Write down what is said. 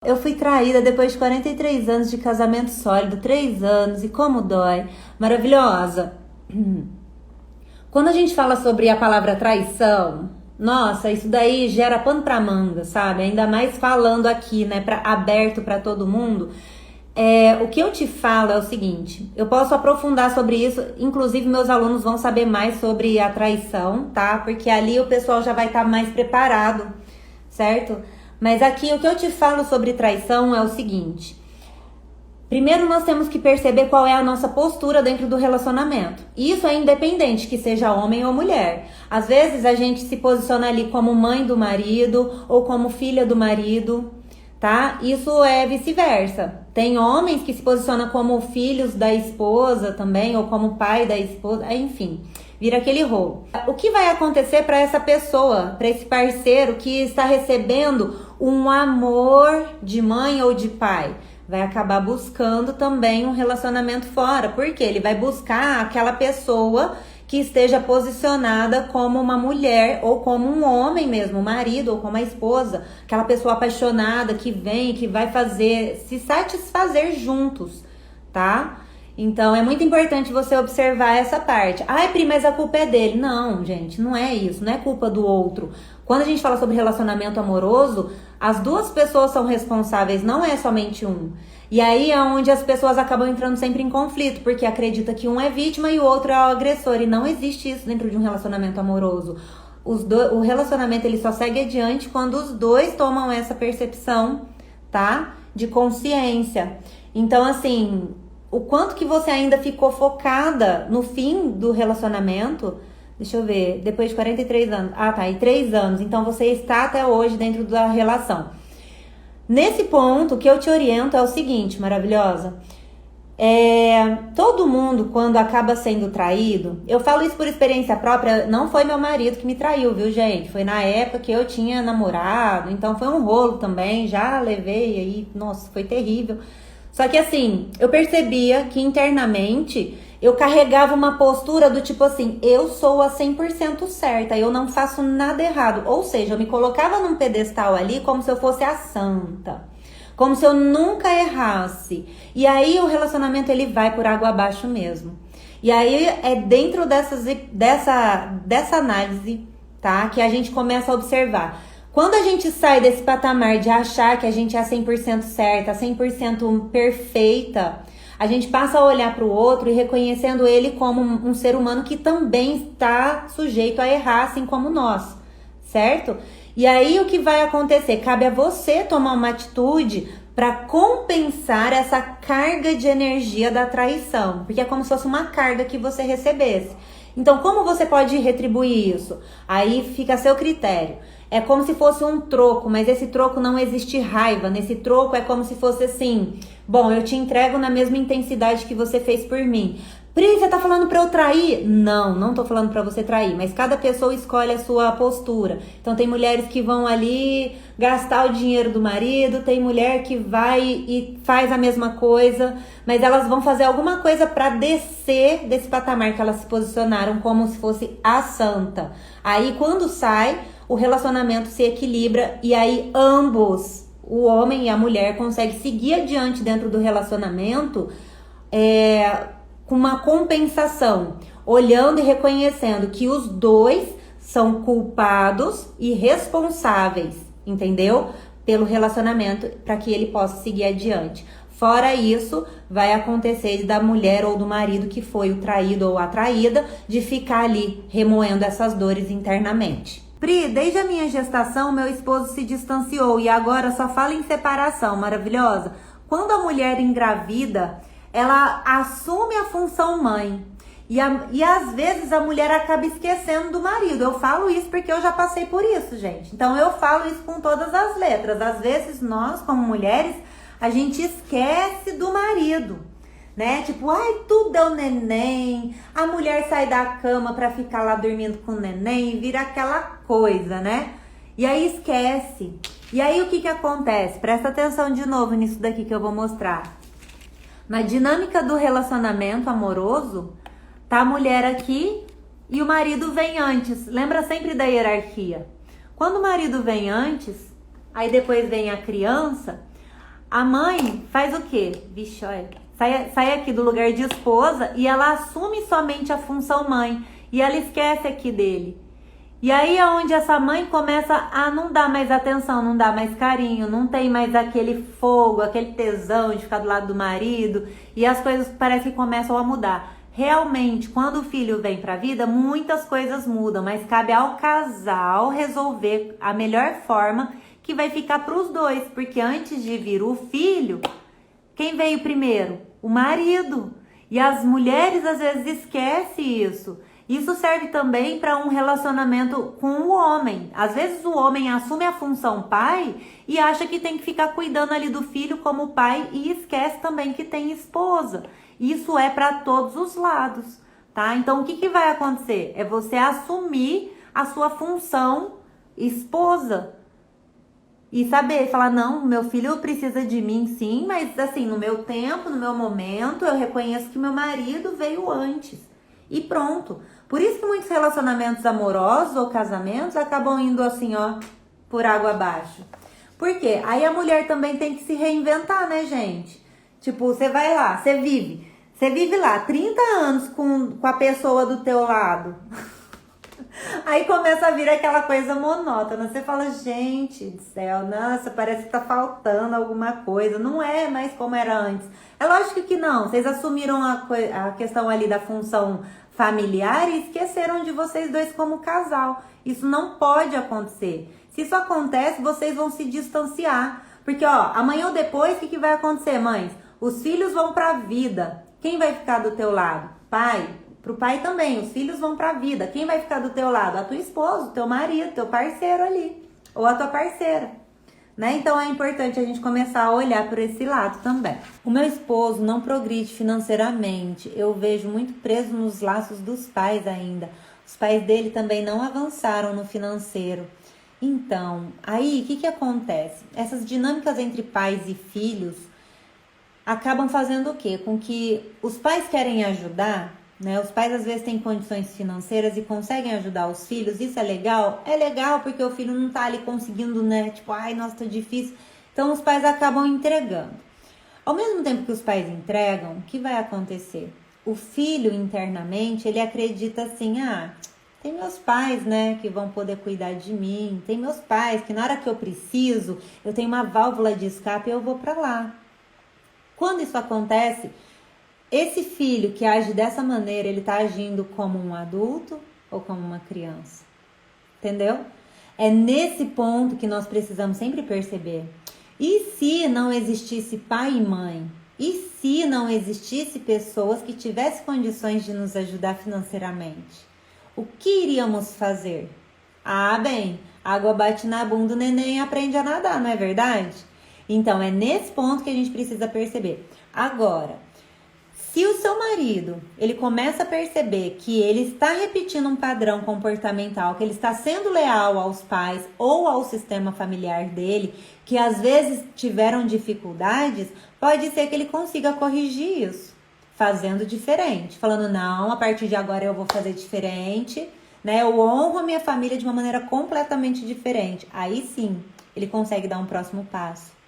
Eu fui traída depois de 43 anos de casamento sólido, 3 anos, e como dói. Maravilhosa. Quando a gente fala sobre a palavra traição, nossa, isso daí gera pano pra manga, sabe? Ainda mais falando aqui, né, aberto pra todo mundo. O que eu te falo é o seguinte, eu posso aprofundar sobre isso, inclusive meus alunos vão saber mais sobre a traição, tá? Porque ali o pessoal já vai estar mais preparado, certo? Mas aqui o que eu te falo sobre traição é o seguinte. Primeiro nós temos que perceber qual é a nossa postura dentro do relacionamento. Isso é independente que seja homem ou mulher. Às vezes a gente se posiciona ali como mãe do marido ou como filha do marido, tá? Isso é vice-versa. Tem homens que se posicionam como filhos da esposa também, ou como pai da esposa, enfim, vira aquele rolo. O que vai acontecer para essa pessoa, para esse parceiro que está recebendo um amor de mãe ou de pai? Vai acabar buscando também um relacionamento fora, porque ele vai buscar aquela pessoa que esteja posicionada como uma mulher ou como um homem mesmo, o marido ou como a esposa, aquela pessoa apaixonada que vem, que vai fazer, se satisfazer juntos, tá? Então é muito importante você observar essa parte. Ai, Pri, mas a culpa é dele. Não, gente, não é isso, não é culpa do outro. Quando a gente fala sobre relacionamento amoroso, as duas pessoas são responsáveis, não é somente um. E aí é onde as pessoas acabam entrando sempre em conflito, porque acredita que um é vítima e o outro é o agressor. E não existe isso dentro de um relacionamento amoroso. O relacionamento ele só segue adiante quando os dois tomam essa percepção, tá? De consciência. Então, assim, o quanto que você ainda ficou focada no fim do relacionamento... Deixa eu ver, depois de 43 anos. Ah, tá, e 3 anos. Então, você está até hoje dentro da relação. Nesse ponto, o que eu te oriento é o seguinte, maravilhosa. Todo mundo, quando acaba sendo traído... Eu falo isso por experiência própria. Não foi meu marido que me traiu, viu, gente? Foi na época que eu tinha namorado. Então, foi um rolo também. Já levei aí. Nossa, foi terrível. Só que assim, eu percebia que internamente... eu carregava uma postura do tipo assim, eu sou a 100% certa, eu não faço nada errado. Ou seja, eu me colocava num pedestal ali como se eu fosse a santa. Como se eu nunca errasse. E aí o relacionamento ele vai por água abaixo mesmo. E aí é dentro dessa análise, tá? Que a gente começa a observar. Quando a gente sai desse patamar de achar que a gente é 100% certa, 100% perfeita... a gente passa a olhar para o outro e reconhecendo ele como um ser humano que também está sujeito a errar, assim como nós, certo? E aí o que vai acontecer? Cabe a você tomar uma atitude para compensar essa carga de energia da traição, porque é como se fosse uma carga que você recebesse. Então, como você pode retribuir isso? Aí fica a seu critério. É como se fosse um troco, mas esse troco não existe raiva. Nesse troco é como se fosse assim... bom, eu te entrego na mesma intensidade que você fez por mim. Pri, você tá falando pra eu trair? Não, não tô falando pra você trair, mas cada pessoa escolhe a sua postura. Então tem mulheres que vão ali gastar o dinheiro do marido, tem mulher que vai e faz a mesma coisa, mas elas vão fazer alguma coisa pra descer desse patamar que elas se posicionaram como se fosse a santa. Aí quando sai, o relacionamento se equilibra e aí ambos... o homem e a mulher conseguem seguir adiante dentro do relacionamento com uma compensação, olhando e reconhecendo que os dois são culpados e responsáveis, entendeu? Pelo relacionamento para que ele possa seguir adiante. Fora isso, vai acontecer da mulher ou do marido que foi o traído ou a traída de ficar ali remoendo essas dores internamente. Pri, desde a minha gestação, meu esposo se distanciou e agora só fala em separação, maravilhosa. Quando a mulher engravida, ela assume a função mãe. E às vezes a mulher acaba esquecendo do marido. Eu falo isso porque eu já passei por isso, gente. Então eu falo isso com todas as letras. Às vezes nós, como mulheres, a gente esquece do marido. Né? Tipo, ai, tudo é o neném, a mulher sai da cama pra ficar lá dormindo com o neném e vira aquela coisa, né? E aí esquece. E aí o que acontece? Presta atenção de novo nisso daqui que eu vou mostrar. Na dinâmica do relacionamento amoroso, tá a mulher aqui e o marido vem antes. Lembra sempre da hierarquia. Quando o marido vem antes, aí depois vem a criança... A mãe faz o quê? Vixe, olha, sai aqui do lugar de esposa e ela assume somente a função mãe. E ela esquece aqui dele. E aí é onde essa mãe começa a não dar mais atenção, não dar mais carinho, não tem mais aquele fogo, aquele tesão de ficar do lado do marido. E as coisas parece que começam a mudar. Realmente, quando o filho vem pra vida, muitas coisas mudam. Mas cabe ao casal resolver a melhor forma que vai ficar para os dois. Porque antes de vir o filho, quem veio primeiro? O marido. E as mulheres às vezes esquecem isso. Isso serve também para um relacionamento com o homem. Às vezes o homem assume a função pai e acha que tem que ficar cuidando ali do filho como pai e esquece também que tem esposa. Isso é para todos os lados, tá? Então o que vai acontecer? É você assumir a sua função esposa. E saber, falar, não, meu filho precisa de mim sim, mas assim, no meu tempo, no meu momento, eu reconheço que meu marido veio antes. E pronto. Por isso que muitos relacionamentos amorosos ou casamentos acabam indo assim, ó, por água abaixo. Por quê? Aí a mulher também tem que se reinventar, né, gente? Tipo, você vai lá, você vive lá 30 anos com a pessoa do teu lado. Aí começa a vir aquela coisa monótona. Você fala, gente do céu, nossa, parece que tá faltando alguma coisa. Não é mais como era antes. É lógico que não. Vocês assumiram a questão ali da função familiar e esqueceram de vocês dois como casal. Isso não pode acontecer. Se isso acontece, vocês vão se distanciar. Porque, ó, amanhã ou depois, o que vai acontecer, mães? Os filhos vão pra vida. Quem vai ficar do teu lado? Pai. Pro pai também, os filhos vão pra vida. Quem vai ficar do teu lado? A tua esposa, o teu marido, teu parceiro ali. Ou a tua parceira. Né? Então é importante a gente começar a olhar por esse lado também. O meu esposo não progride financeiramente. Eu vejo muito preso nos laços dos pais ainda. Os pais dele também não avançaram no financeiro. Então, aí o que acontece? Essas dinâmicas entre pais e filhos acabam fazendo o quê? Com que os pais querem ajudar, né? Os pais às vezes têm condições financeiras e conseguem ajudar os filhos. Isso é legal? É legal porque o filho não tá ali conseguindo, né? Tipo, ai, nossa, tá difícil. Então os pais acabam entregando. Ao mesmo tempo que os pais entregam, o que vai acontecer? O filho internamente, ele acredita assim, ah, tem meus pais, né, que vão poder cuidar de mim. Tem meus pais que na hora que eu preciso, eu tenho uma válvula de escape e eu vou pra lá. Quando isso acontece, esse filho que age dessa maneira, ele tá agindo como um adulto ou como uma criança? Entendeu? É nesse ponto que nós precisamos sempre perceber. E se não existisse pai e mãe? E se não existisse pessoas que tivessem condições de nos ajudar financeiramente? O que iríamos fazer? Ah, bem, água bate na bunda, o neném aprende a nadar, não é verdade? Então, é nesse ponto que a gente precisa perceber. Agora, se o seu marido, ele começa a perceber que ele está repetindo um padrão comportamental, que ele está sendo leal aos pais ou ao sistema familiar dele, que às vezes tiveram dificuldades, pode ser que ele consiga corrigir isso, fazendo diferente, falando, não, a partir de agora eu vou fazer diferente, né? Eu honro a minha família de uma maneira completamente diferente. Aí sim, ele consegue dar um próximo passo.